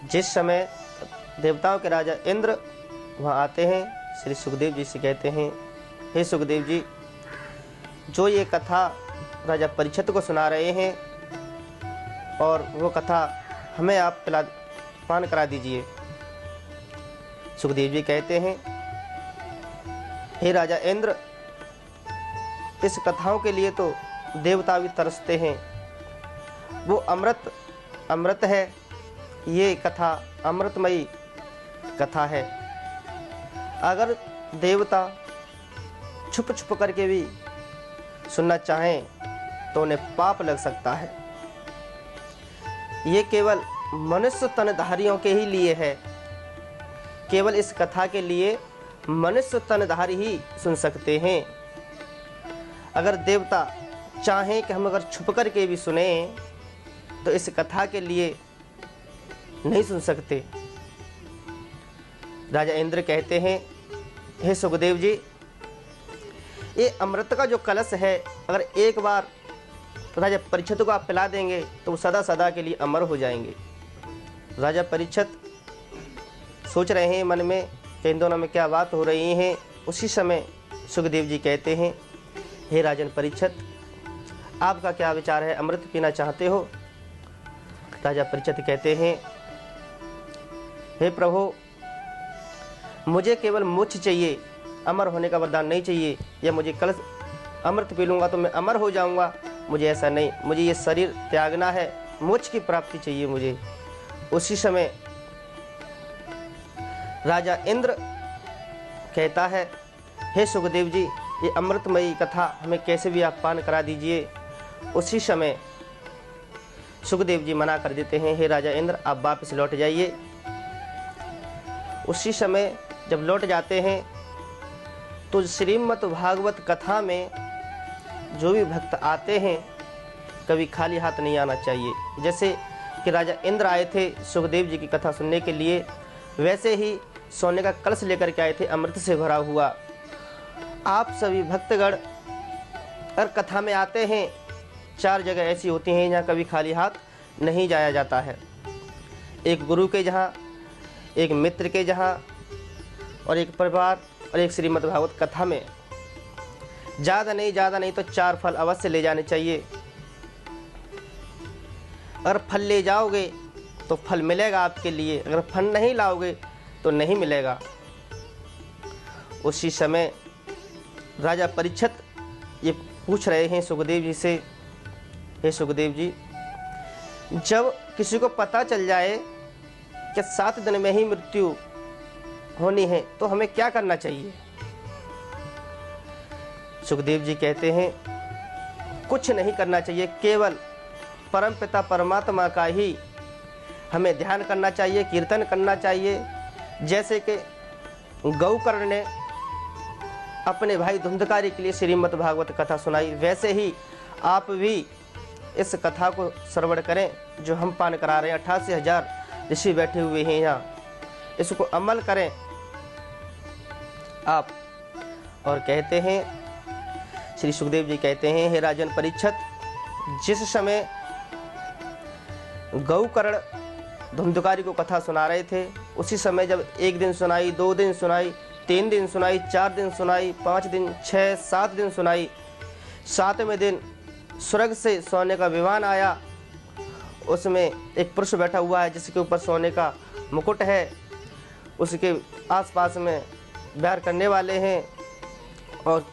जिस समय देवताओं के राजा इंद्र वहाँ आते हैं, श्री सुखदेव जी से कहते हैं, हे सुखदेव जी, जो ये कथा राजा परीक्षित को सुना रहे हैं और वो कथा हमें आप पान करा दीजिए। सुखदेव जी कहते हैं, हे राजा इंद्र, इस कथाओं के लिए तो देवता भी तरसते हैं। वो अमृत है, ये कथा अमृतमयी कथा है। अगर देवता छुप छुप करके भी सुनना चाहें तो उन्हें पाप लग सकता है। ये केवल मनुष्य तनधारियों के ही लिए है। केवल इस कथा के लिए मनुष्य तनधारी ही सुन सकते हैं। अगर देवता चाहें कि हम अगर छुप करके भी सुने तो इस कथा के लिए नहीं सुन सकते। राजा इंद्र कहते हैं, हे सुखदेव जी, ये अमृत का जो कलश है, अगर एक बार राजा परीक्षित को आप पिला देंगे तो वो सदा सदा के लिए अमर हो जाएंगे। राजा परीक्षित सोच रहे हैं मन में कि इन दोनों में क्या बात हो रही है। उसी समय सुखदेव जी कहते हैं, हे राजन परीक्षित, आपका क्या विचार है, अमृत पीना चाहते हो? राजा परीक्षित कहते हैं, हे प्रभु, मुझे केवल मोक्ष चाहिए, अमर होने का वरदान नहीं चाहिए। या मुझे कलश अमृत पी लूँगा तो मैं अमर हो जाऊँगा, मुझे ऐसा नहीं, मुझे ये शरीर त्यागना है, मोक्ष की प्राप्ति चाहिए मुझे। उसी समय राजा इंद्र कहता है, हे सुखदेव जी, ये अमृतमयी कथा हमें कैसे भी आप पान करा दीजिए। उसी समय सुखदेव जी मना कर देते हैं, हे राजा इंद्र, आप वापस लौट जाइए। उसी समय जब लौट जाते हैं तो श्रीमद् भागवत कथा में जो भी भक्त आते हैं कभी खाली हाथ नहीं आना चाहिए। जैसे कि राजा इंद्र आए थे सुखदेव जी की कथा सुनने के लिए, वैसे ही सोने का कलश लेकर के आए थे अमृत से भरा हुआ। आप सभी भक्तगण अगर कथा में आते हैं, 4 जगह ऐसी होती हैं जहाँ कभी खाली हाथ नहीं जाया जाता है। एक गुरु के जहाँ, एक मित्र के जहाँ, और एक परिवार, और एक श्रीमद् भागवत कथा में। ज़्यादा नहीं तो 4 फल अवश्य ले जाने चाहिए। अगर फल ले जाओगे तो फल मिलेगा आपके लिए, अगर फल नहीं लाओगे तो नहीं मिलेगा। उसी समय राजा परीक्षित ये पूछ रहे हैं सुखदेव जी से, हे सुखदेव जी, जब किसी को पता चल जाए कि 7 दिन में ही मृत्यु होनी है तो हमें क्या करना चाहिए? सुखदेव जी कहते हैं, कुछ नहीं करना चाहिए, केवल परमपिता परमात्मा का ही हमें ध्यान करना चाहिए, कीर्तन करना चाहिए। जैसे कि गौकर्ण ने अपने भाई धुंधकारी के लिए श्रीमद् भागवत कथा सुनाई, वैसे ही आप भी इस कथा को श्रवण करें जो हम पान करा रहे हैं। 88,000 ऋषि बैठे हुए हैं यहाँ, इसको अमल करें आप। और कहते हैं, श्री सुखदेव जी कहते हैं, हे राजन परीक्षित, जिस समय गौकर्ण धुंधकारी को कथा सुना रहे थे, उसी समय जब 1 दिन सुनाई, 2 दिन सुनाई, 3 दिन सुनाई, 4 दिन सुनाई, 5 दिन, 6, 7 दिन सुनाई, 7वें दिन स्वर्ग से सोने का विमान आया। उसमें एक पुरुष बैठा हुआ है जिसके ऊपर सोने का मुकुट है, उसके आसपास में विहार करने वाले हैं। और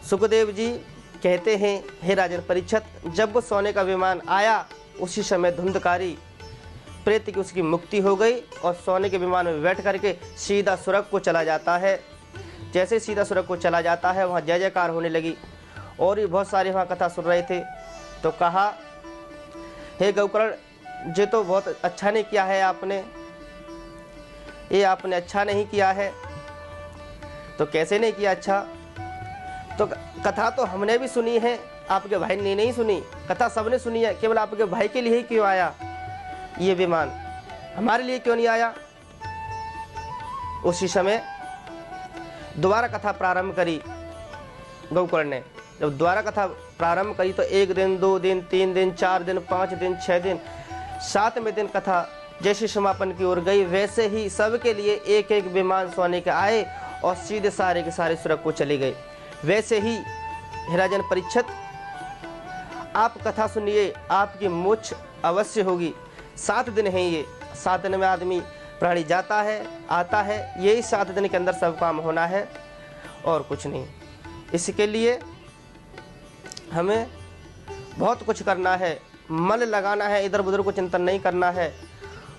सुखदेव जी कहते हैं, हे राजन परीक्षित, जब वो सोने का विमान आया उसी समय धुंधकारी प्रेत की उसकी मुक्ति हो गई और सोने के विमान में बैठ करके सीधा स्वर्ग को चला जाता है। जैसे सीधा स्वर्ग को चला जाता है वहाँ जय जयकार होने लगी और भी बहुत सारे वहाँ कथा सुन रहे थे। तो कहा, हे गौकर्ण, ये तो बहुत अच्छा नहीं किया है आपने, ये आपने अच्छा नहीं किया है। तो कैसे नहीं किया अच्छा? तो कथा तो हमने भी सुनी है, आपके भाई ने नहीं सुनी। कथा सबने सुनी है, केवल आपके भाई के लिए ही क्यों आया ये विमान, हमारे लिए क्यों नहीं आया? उसी समय दोबारा कथा प्रारंभ करी गौकर्ण ने। जब दोबारा कथा प्रारंभ करी तो 1 दिन, 2 दिन, 3 दिन, 4 दिन, 5 दिन, 6 दिन, 7वें दिन कथा जैसे समापन की ओर गई, वैसे ही सबके लिए एक एक विमान सोने के आए और सीधे सारे के सारे स्वर्ग को चले गए। वैसे ही हे राजन परीक्षित, आप कथा सुनिए, आपकी मोक्ष अवश्य होगी। 7 दिन है ये, 7 दिन में आदमी प्राणी जाता है आता है, यही 7 दिन के अंदर सब काम होना है और कुछ नहीं। इसके लिए हमें बहुत कुछ करना है, मन लगाना है, इधर उधर को चिंतन नहीं करना है।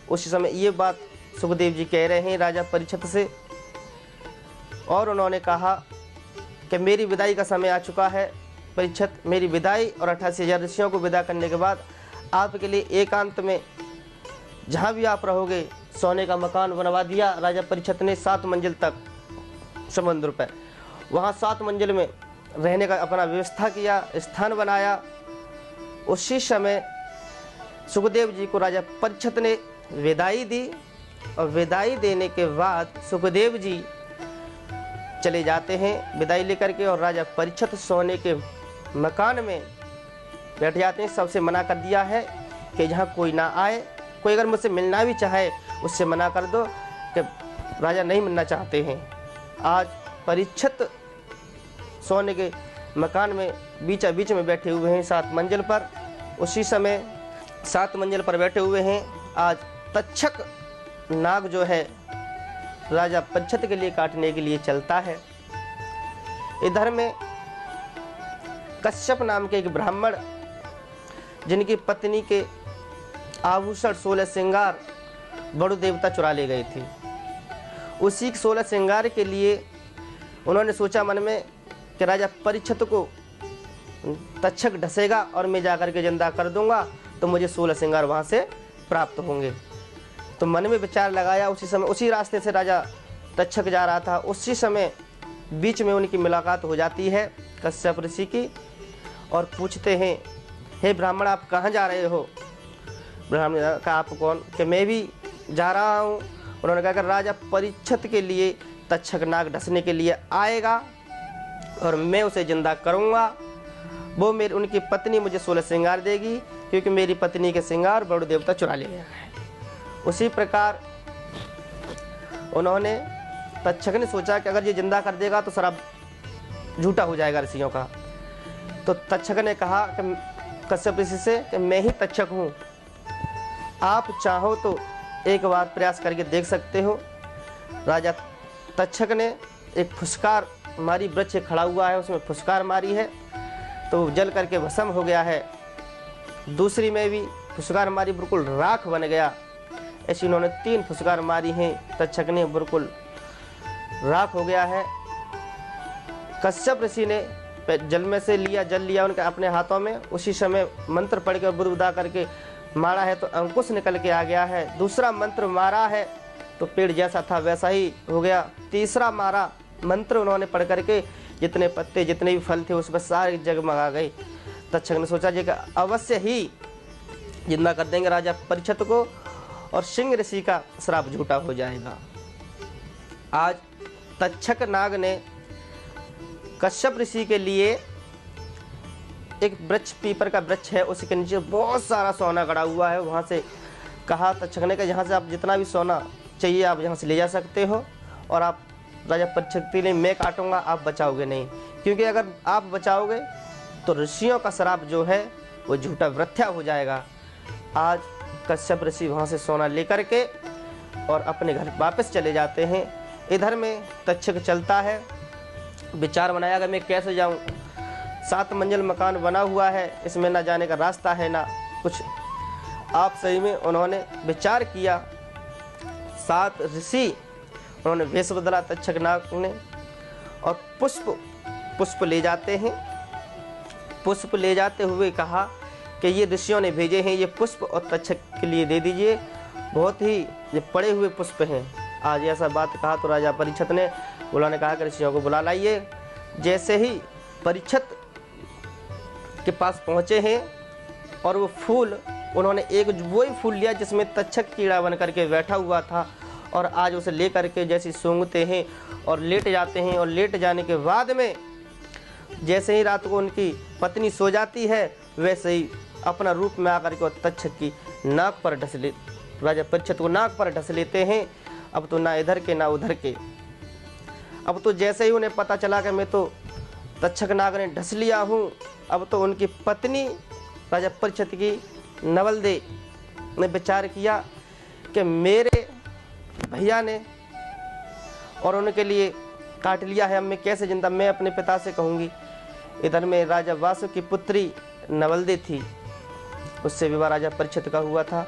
उसी समय ये बात सुखदेव जी कह रहे हैं राजा परीक्षित से, और उन्होंने कहा कि मेरी विदाई का समय आ चुका है परीक्षित, मेरी विदाई और 88,000 ऋषियों को विदा करने के बाद आपके लिए एकांत में जहाँ भी आप रहोगे सोने का मकान बनवा दिया राजा परीक्षित ने 7 मंजिल तक समुद्र पर। वहाँ 7 मंजिल में रहने का अपना व्यवस्था किया, स्थान बनाया। उसी समय सुखदेव जी को राजा परीक्षित ने विदाई दी और विदाई देने के बाद सुखदेव जी चले जाते हैं विदाई लेकर के, और राजा परीक्षित सोने के मकान में बैठ जाते हैं। सबसे मना कर दिया है कि जहाँ कोई ना आए, कोई अगर मुझसे मिलना भी चाहे उससे मना कर दो कि राजा नहीं मिलना चाहते हैं। आज परीक्षित सोने के मकान में बीचा बीच में बैठे हुए हैं 7 मंजिल पर। उसी समय 7 मंजिल पर बैठे हुए हैं। आज तक्षक नाग जो है राजा परीक्षित के लिए काटने के लिए चलता है। इधर में कश्यप नाम के एक ब्राह्मण, जिनकी पत्नी के आभूषण 16 श्रृंगार बड़ू देवता चुरा ले गए थे, उसी 16 श्रृंगार के लिए उन्होंने सोचा मन में कि राजा परीक्षित को तक्षक ढसेगा और मैं जाकर के जिंदा कर दूंगा तो मुझे 16 श्रृंगार वहाँ से प्राप्त होंगे। तो मन में विचार लगाया। उसी समय उसी रास्ते से राजा तक्षक जा रहा था। उसी समय बीच में उनकी मुलाकात हो जाती है कश्यप ऋषि की, और पूछते हैं, हे ब्राह्मण आप कहाँ जा रहे हो? ब्राह्मण ने कहा आप कौन? कि मैं भी जा रहा हूँ। उन्होंने कहा कि राजा परीक्षित के लिए तक्षक नाग ढसने के लिए आएगा और मैं उसे जिंदा करूँगा। वो मेरी उनकी पत्नी मुझे 16 श्रृंगार देगी, क्योंकि मेरी पत्नी के श्रृंगार बड़ू देवता चुरा ले गया है। उसी प्रकार उन्होंने तक्षक ने सोचा कि अगर ये जिंदा कर देगा तो शराब झूठा हो जाएगा ऋषियों का। तो तक्षक ने कहा कि कश्यप ऋषि से कि मैं ही तक्षक हूँ, आप चाहो तो एक बार प्रयास करके देख सकते हो। राजा तक्षक ने एक फुसकार मारी, वृक्ष खड़ा हुआ है उसमें फुसकार मारी है तो जल करके भस्म हो गया है। दूसरी में भी फुसकार मारी, बिल्कुल राख बन गया। ऐसी उन्होंने 3 फुसकार मारी हैं, तक्षक ने बिल्कुल राख हो गया है। कश्यप ऋषि ने जल में से लिया, जल लिया उनके अपने हाथों में। उसी समय मंत्र पढ़ के बुदबुदा करके मारा है तो अंकुश निकल के आ गया है। दूसरा मंत्र मारा है तो पेड़ जैसा था वैसा ही हो गया। तीसरा मारा मंत्र उन्होंने पढ़ करके जितने पत्ते जितने भी फल थे उस पर सारे जगमगा गए। तक्षक ने सोचा जी कि अवश्य ही जिंदा कर देंगे राजा परीक्षित को और सिंह ऋषि का श्राप झूठा हो जाएगा। आज तक्षक नाग ने कश्यप ऋषि के लिए एक वृक्ष, पीपर का वृक्ष है, उसके नीचे बहुत सारा सोना गड़ा हुआ है। वहाँ से कहा तक्षक ने कि यहाँ से आप जितना भी सोना चाहिए आप यहाँ से ले जा सकते हो, और आप राजा परीक्षित के लिए मैं काटूंगा, आप बचाओगे नहीं, क्योंकि अगर आप बचाओगे तो ऋषियों का श्राप जो है वो झूठा वृथ्या हो जाएगा। आज कश्यप ऋषि वहाँ से सोना लेकर के और अपने घर वापस चले जाते हैं। इधर में तक्षक चलता है, विचार बनाया कि मैं कैसे जाऊँ, 7 मंजिल मकान बना हुआ है, इसमें ना जाने का रास्ता है ना कुछ। आप सही में उन्होंने विचार किया। 7 ऋषि उन्होंने वेश बदला तक्षक नाग ने और पुष्प ले जाते हैं। पुष्प ले जाते हुए कहा कि ये ऋषियों ने भेजे हैं, ये पुष्प और तक्षक के लिए दे दीजिए, बहुत ही ये पड़े हुए पुष्प हैं। आज ऐसा बात कहा तो राजा परीक्षित ने उन्होंने कहा कि ऋषियों को बुला लाइए। जैसे ही परीक्षित के पास पहुँचे हैं और वो फूल उन्होंने एक वही फूल लिया जिसमें तक्षक कीड़ा बन करके बैठा हुआ था, और आज उसे ले करके जैसे सूंघते हैं और लेट जाते हैं, और लेट जाने के बाद में जैसे ही रात को उनकी पत्नी सो जाती है वैसे ही अपना रूप में आकर के तक्षक की नाक पर राजा परीक्षित को नाक पर ढस लेते हैं। अब तो ना इधर के ना उधर के। अब तो जैसे ही उन्हें पता चला कि मैं तो तक्षक नाग ने ढस लिया हूँ, अब तो उनकी पत्नी राजा परीक्षित की नवलदे ने विचार किया कि मेरे भैया ने और उनके लिए काट लिया है, अब मैं कैसे जिंदा, मैं अपने पिता से कहूँगी। इधर में राजा वासु की पुत्री नवलदे थी, उससे विवाह राजा परीक्षित का हुआ था।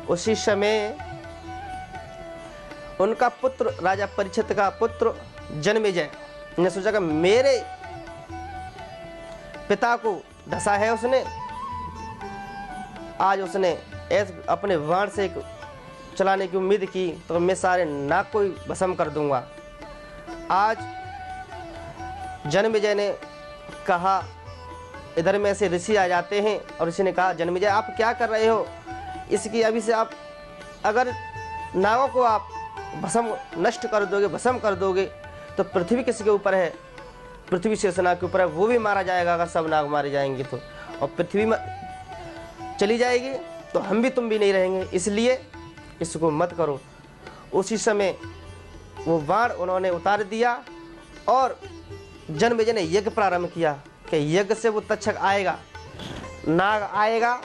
उसी समय उनका पुत्र राजा परीक्षित का पुत्र जन्मेजय ने सोचा कि मेरे पिता को ढसा है उसने, आज उसने अपने बाण से चलाने की उम्मीद की तो मैं सारे नाग को ही भस्म कर दूंगा। आज जन्मेजय ने कहा, इधर में से ऋषि आ जाते हैं और ऋषि ने कहा, जन्मेजय आप क्या कर रहे हो, इसकी अभी से आप अगर नागों को आप भस्म नष्ट कर दोगे, भस्म कर दोगे तो पृथ्वी किसके ऊपर है, पृथ्वी शेषनाग के ऊपर है, वो भी मारा जाएगा अगर सब नाग मारे जाएंगे तो, और पृथ्वी में चली जाएगी तो हम भी तुम भी नहीं रहेंगे, इसलिए इसको मत करो। उसी समय वो बाण उन्होंने उतार दिया और जन्मेजय ने यज्ञ प्रारंभ किया कि यज्ञ से वो तक्षक आएगा, नाग आएगा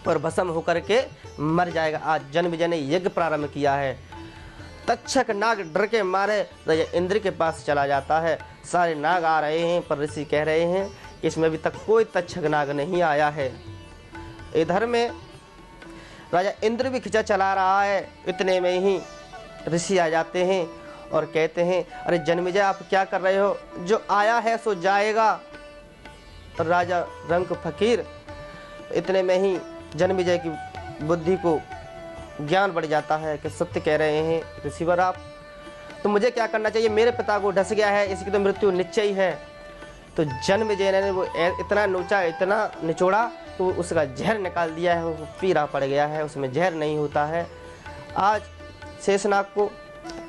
और भस्म होकर के मर जाएगा। आज जन्मेजय ने यज्ञ प्रारंभ किया है। तक्षक नाग डर के मारे राजा इंद्र के पास चला जाता है। सारे नाग आ रहे हैं पर ऋषि कह रहे हैं कि इसमें अभी तक कोई तक्षक नाग नहीं आया है। इधर में राजा इंद्र भी खिंचा चला रहा है, इतने में ही ऋषि आ जाते हैं और कहते हैं, अरे जन्मेजय आप क्या कर रहे हो, जो आया है सो जाएगा। राजा रंक फकीर, इतने में ही जन्मेजय की बुद्धि को ज्ञान बढ़ जाता है कि सत्य कह रहे हैं ऋषिवर आप, तो मुझे क्या करना चाहिए, मेरे पिता को ढस गया है, इसकी तो मृत्यु निश्चय ही है। तो जन्मेजय ने वो इतना नोचा, इतना निचोड़ा तो उसका जहर निकाल दिया है, वो पीला पड़ गया है, उसमें जहर नहीं होता है। आज शेषनाग को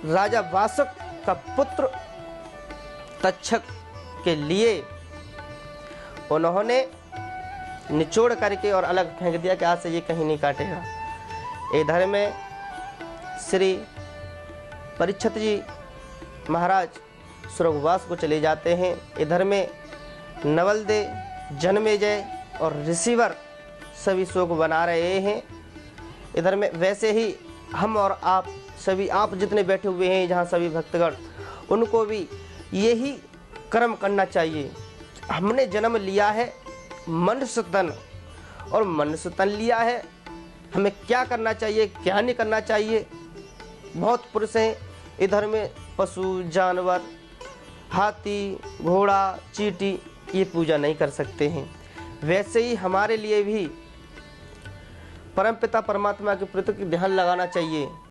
राजा वासु का पुत्र तक्षक के लिए उन्होंने निचोड़ करके और अलग फेंक दिया कि आज से ये कहीं नहीं काटेगा। इधर में श्री परीक्षित जी महाराज स्वर्गवास को चले जाते हैं। इधर में नवलदे, जन्मेजय और ऋषिवर सभी शोक बना रहे हैं। इधर में वैसे ही हम और आप सभी, आप जितने बैठे हुए हैं जहाँ सभी भक्तगण, उनको भी यही कर्म करना चाहिए। हमने जन्म लिया है मनुष्य तन और मनुष्य तन लिया है, हमें क्या करना चाहिए क्या नहीं करना चाहिए। बहुत पुरुष हैं इधर में पशु जानवर, हाथी घोड़ा चींटी, ये पूजा नहीं कर सकते हैं। वैसे ही हमारे लिए भी परमपिता परमात्मा के प्रति ध्यान लगाना चाहिए।